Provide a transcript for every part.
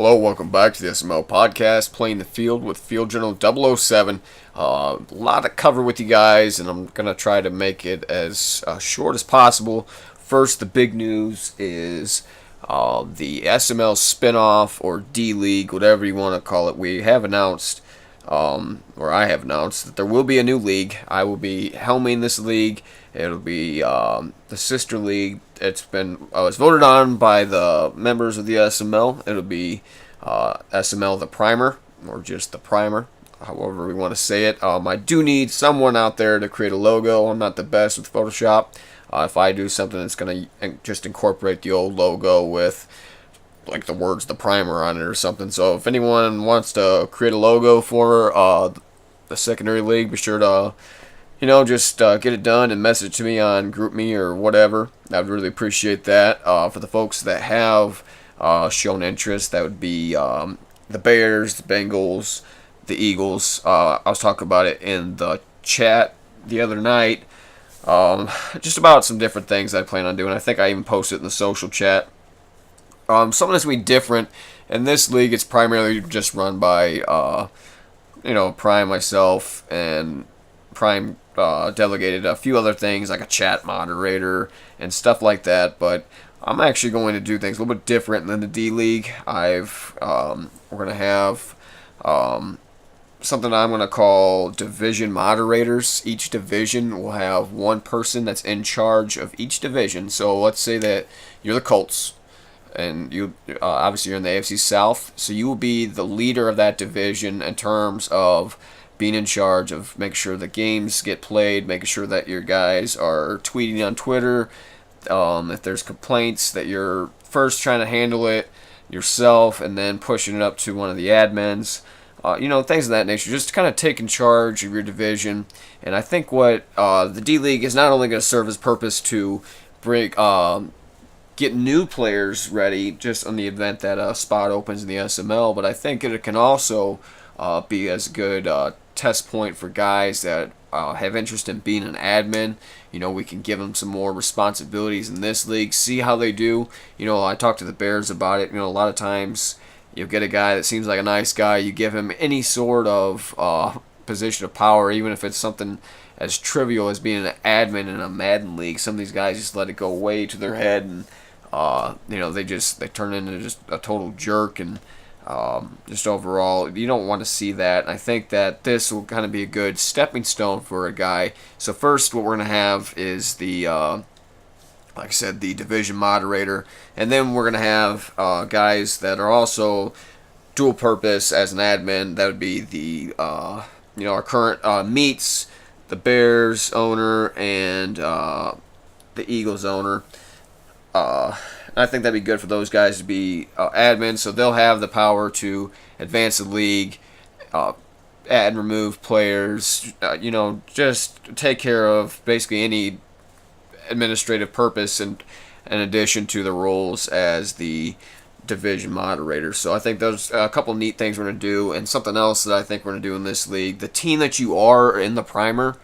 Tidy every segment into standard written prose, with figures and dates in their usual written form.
Hello, welcome back to the SML podcast, Playing the Field with Field Journal 007. A lot to cover with you guys, and I'm going to try to make it as short as possible. First, the big news is the SML spinoff, or D-League, whatever you want to call it. We have announced, or I have announced, that there will be a new league. I will be helming this league. It'll be the sister league. It's voted on by the members of the SML. It'll be SML the Primer, or just the Primer, however we want to say it. I do need someone out there to create a logo. I'm not the best with Photoshop. If I do something that's going to just incorporate the old logo with like the words "the Primer" on it or something. So if anyone wants to create a logo for the secondary league, be sure to just get it done and message it to me on GroupMe or whatever. I would really appreciate that. For the folks that have shown interest, that would be the Bears, the Bengals, the Eagles. I was talking about it in the chat the other night. Just about some different things I plan on doing. I think I even posted it in the social chat. Something that's going to be different. In this league, it's primarily just run by, Prime, myself, and Prime delegated a few other things like a chat moderator and stuff like that, but I'm actually going to do things a little bit different than the D League. We're going to have something I'm going to call division moderators. Each division will have one person that's in charge of each division. So let's say that you're the Colts, and you obviously you're in the AFC South, so you will be the leader of that division in terms of being in charge of making sure the games get played, making sure that your guys are tweeting on Twitter. If there's complaints, that you're first trying to handle it yourself and then pushing it up to one of the admins. Things of that nature. Just kind of taking charge of your division. And I think what the D-League is not only going to serve as purpose to get new players ready just on the event that a spot opens in the SML, but I think it can also be as a good test point for guys that have interest in being an admin. We can give them some more responsibilities in this league, see how they do. I talked to the Bears about it. A lot of times you'll get a guy that seems like a nice guy. You give him any sort of position of power, even if it's something as trivial as being an admin in a Madden league. Some of these guys just let it go way to their head, and they turn into just a total jerk, and just overall, you don't want to see that. I think that this will kind of be a good stepping stone for a guy. So first, what we're going to have is the, like I said, the division moderator, and then we're going to have guys that are also dual purpose as an admin. That would be the, our current meets, the Bears owner, and the Eagles owner. I think that'd be good for those guys to be admins, so they'll have the power to advance the league, add and remove players, just take care of basically any administrative purpose, and in addition to the roles as the division moderator. So I think there's a couple neat things we're going to do, and something else that I think we're going to do in this league. The team that you are in the Primer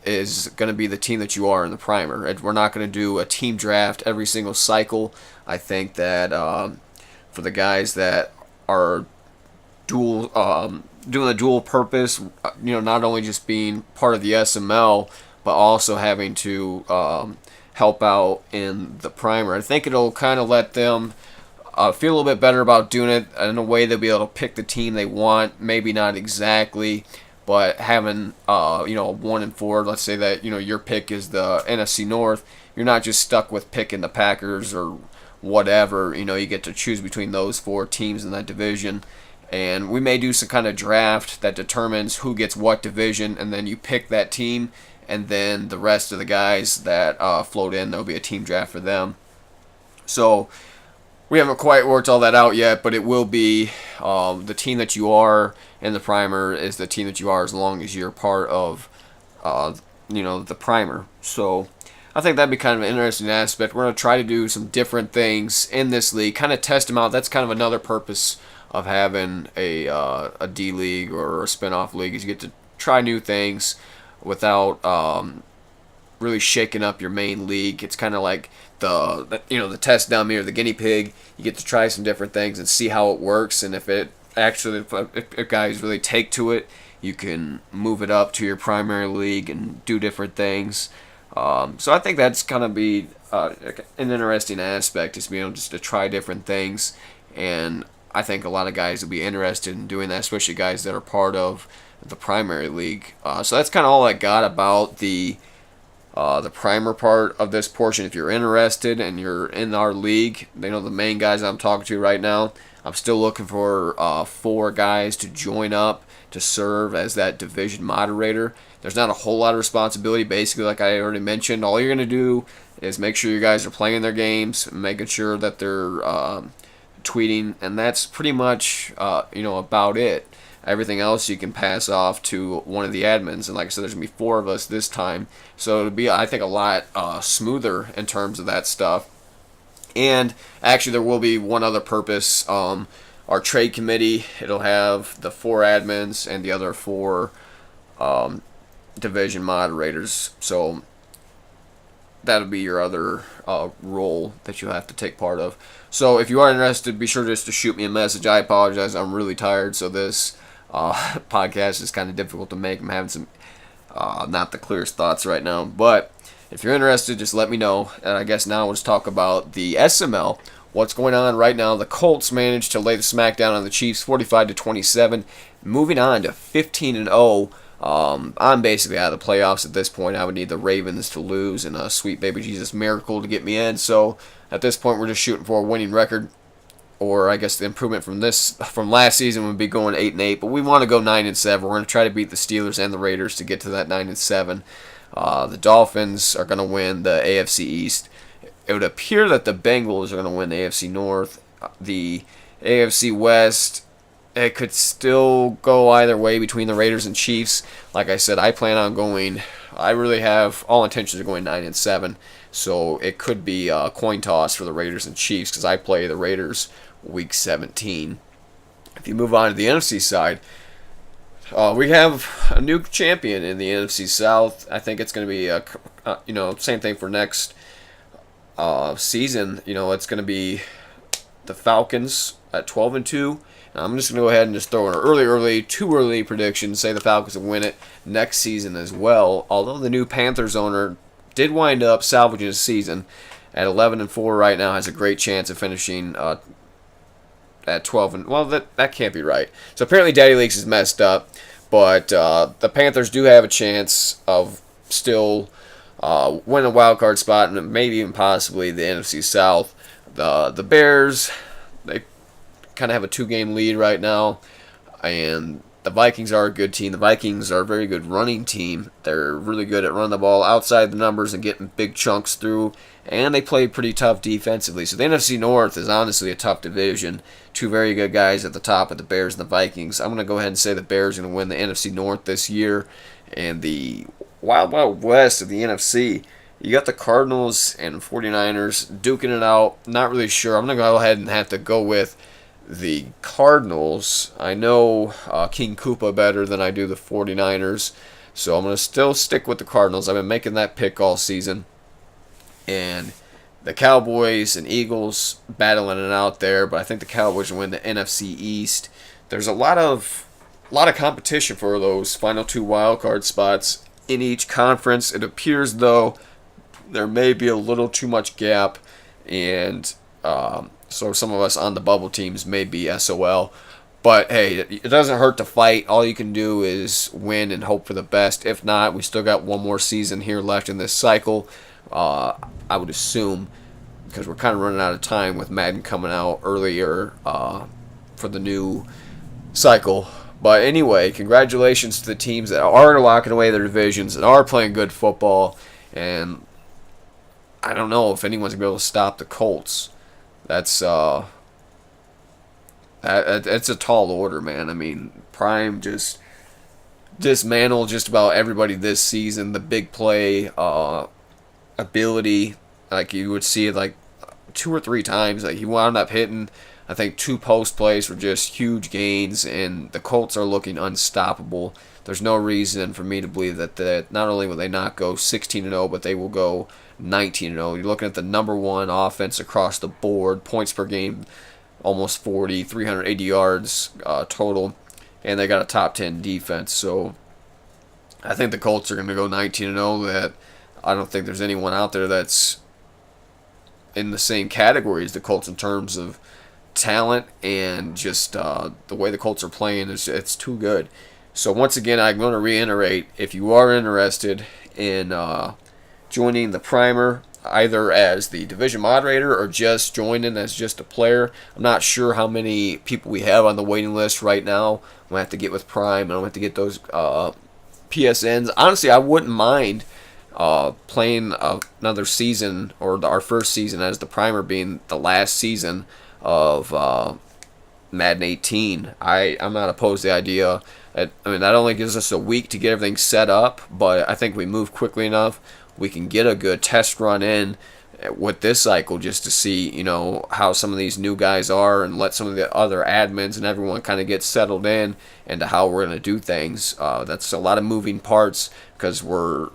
is going to be the team that you are in the Primer. We're not going to do a team draft every single cycle. I think that for the guys that are doing a dual purpose, not only just being part of the SML, but also having to help out in the Primer, I think it'll kind of let them feel a little bit better about doing it. In a way, they'll be able to pick the team they want. Maybe not exactly, but having 1-4, let's say that your pick is the NFC North, you're not just stuck with picking the Packers or whatever. You get to choose between those 4 teams in that division, and we may do some kind of draft that determines who gets what division, and then you pick that team, and then the rest of the guys that float in, there'll be a team draft for them. So we haven't quite worked all that out yet, but it will be the team that you are in the Primer is the team that you are as long as you're part of, the Primer. So I think that'd be kind of an interesting aspect. We're going to try to do some different things in this league, kind of test them out. That's kind of another purpose of having a D League or a spin-off league, is you get to try new things without really shaking up your main league. It's kind of like the test dummy or the guinea pig. You get to try some different things and see how it works, and if guys really take to it, you can move it up to your primary league and do different things. So I think that's gonna be an interesting aspect, is being able just to try different things, and I think a lot of guys will be interested in doing that, especially guys that are part of the primary league. So that's kind of all I got about the primer part of this portion. If you're interested and you're in our league, the main guys I'm talking to right now, I'm still looking for 4 guys to join up to serve as that division moderator. There's not a whole lot of responsibility. Basically, like I already mentioned, all you're going to do is make sure you guys are playing their games, making sure that they're tweeting, and that's pretty much about it. Everything else you can pass off to one of the admins, and like I said, there's going to be 4 of us this time, so it'll be, I think, a lot smoother in terms of that stuff. And actually, there will be one other purpose. Our trade committee, it'll have the 4 admins and the other 4 division moderators. So that'll be your other role that you'll have to take part of. So if you are interested, be sure just to shoot me a message. I apologize, I'm really tired, so this podcast is kind of difficult to make. I'm having some not the clearest thoughts right now, but if you're interested, just let me know. And I guess now let's talk about the SML. What's going on right now? The Colts managed to lay the smackdown on the Chiefs, 45-27, moving on to 15-0. I'm basically out of the playoffs at this point. I would need the Ravens to lose and a sweet baby Jesus miracle to get me in. So at this point, we're just shooting for a winning record. Or I guess the improvement from last season would be going 8-8. But we want to go 9-7. We're going to try to beat the Steelers and the Raiders to get to that 9-7. The Dolphins are going to win the AFC East. It would appear that the Bengals are going to win the AFC North. The AFC West, it could still go either way between the Raiders and Chiefs. Like I said, I really have all intentions of going 9-7. So it could be a coin toss for the Raiders and Chiefs, because I play the Raiders week 17. If you move on to the NFC side, we have a new champion in the NFC South. I think it's going to be same thing for next season. It's going to be the Falcons at 12-2. I'm just going to go ahead and just throw an too early prediction, say the Falcons will win it next season as well. Although the new Panthers owner did wind up salvaging his season at 11-4 right now, has a great chance of finishing at 12. Well, that can't be right. So apparently Daddy Leaks is messed up, but the Panthers do have a chance of still winning a wild card spot and maybe even possibly the NFC South. The Bears, they kind of have a 2-game lead right now, and the Vikings are a good team. The Vikings are a very good running team. They're really good at running the ball outside the numbers and getting big chunks through, and they play pretty tough defensively. So the NFC North is honestly a tough division. 2 very good guys at the top of the Bears and the Vikings. I'm going to go ahead and say the Bears are going to win the NFC North this year. And the Wild West of the NFC, you got the Cardinals and 49ers duking it out. Not really sure. I'm going to go ahead and have to go with the Cardinals. I know King Koopa better than I do the 49ers, so I'm going to still stick with the Cardinals. I've been making that pick all season. And the Cowboys and Eagles battling it out there, but I think the Cowboys will win the NFC East. There's a lot of competition for those final 2 wild card spots in each conference. It appears, though, there may be a little too much gap, and so some of us on the bubble teams may be SOL. But hey, it doesn't hurt to fight. All you can do is win and hope for the best. If not, we still got one more season here left in this cycle. I would assume, because we're kind of running out of time with Madden coming out earlier for the new cycle. But anyway, congratulations to the teams that are locking away their divisions and are playing good football. And I don't know if anyone's going to be able to stop the Colts. That's it's a tall order, man. I mean, Prime just dismantled just about everybody this season. The big play ability, like you would see it like 2 or 3 times. Like he wound up hitting I think 2 post plays were just huge gains, and the Colts are looking unstoppable. There's no reason for me to believe that not only will they not go 16-0, but they will go 19-0. You're looking at the number 1 offense across the board, points per game, almost 40, 380 yards total, and they got a top 10 defense. So I think the Colts are going to go 19-0. That I don't think there's anyone out there that's in the same category as the Colts in terms of talent and just the way the Colts are playing. It's too good. So once again, I'm going to reiterate, if you are interested in joining the primer, either as the division moderator or just joining as just a player, I'm not sure how many people we have on the waiting list right now. I'm going to have to get with Prime, and I'm going to have to get those PSNs. Honestly, I wouldn't mind playing another season, or our first season as the primer being the last season of Madden 18. I'm not opposed to the idea. I mean, that only gives us a week to get everything set up, but I think we move quickly enough. We can get a good test run in with this cycle just to see, how some of these new guys are, and let some of the other admins and everyone kind of get settled in into how we're going to do things. That's a lot of moving parts because we'll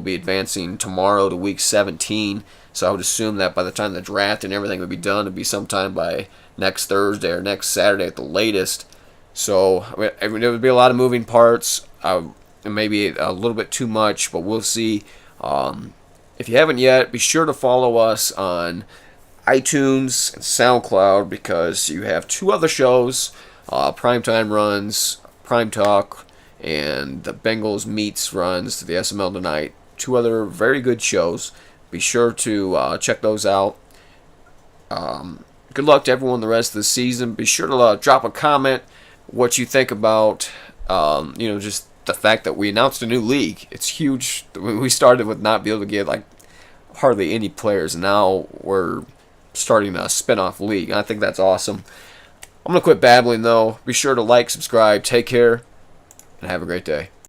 be advancing tomorrow to week 17. So I would assume that by the time the draft and everything would be done, it'd be sometime by next Thursday or next Saturday at the latest. So it would be a lot of moving parts. Maybe a little bit too much, but we'll see. If you haven't yet, be sure to follow us on iTunes and SoundCloud, because you have 2 other shows, Primetime Runs, Prime Talk, and the Bengals Meets Runs to the SML Tonight. 2 other very good shows. Be sure to check those out. Good luck to everyone the rest of the season. Be sure to drop a comment what you think about, just the fact that we announced a new league. It's huge. We started with not being able to get hardly any players, and now we're starting a spin-off league. I think that's awesome. I'm going to quit babbling though. Be sure to like, subscribe, take care, and have a great day.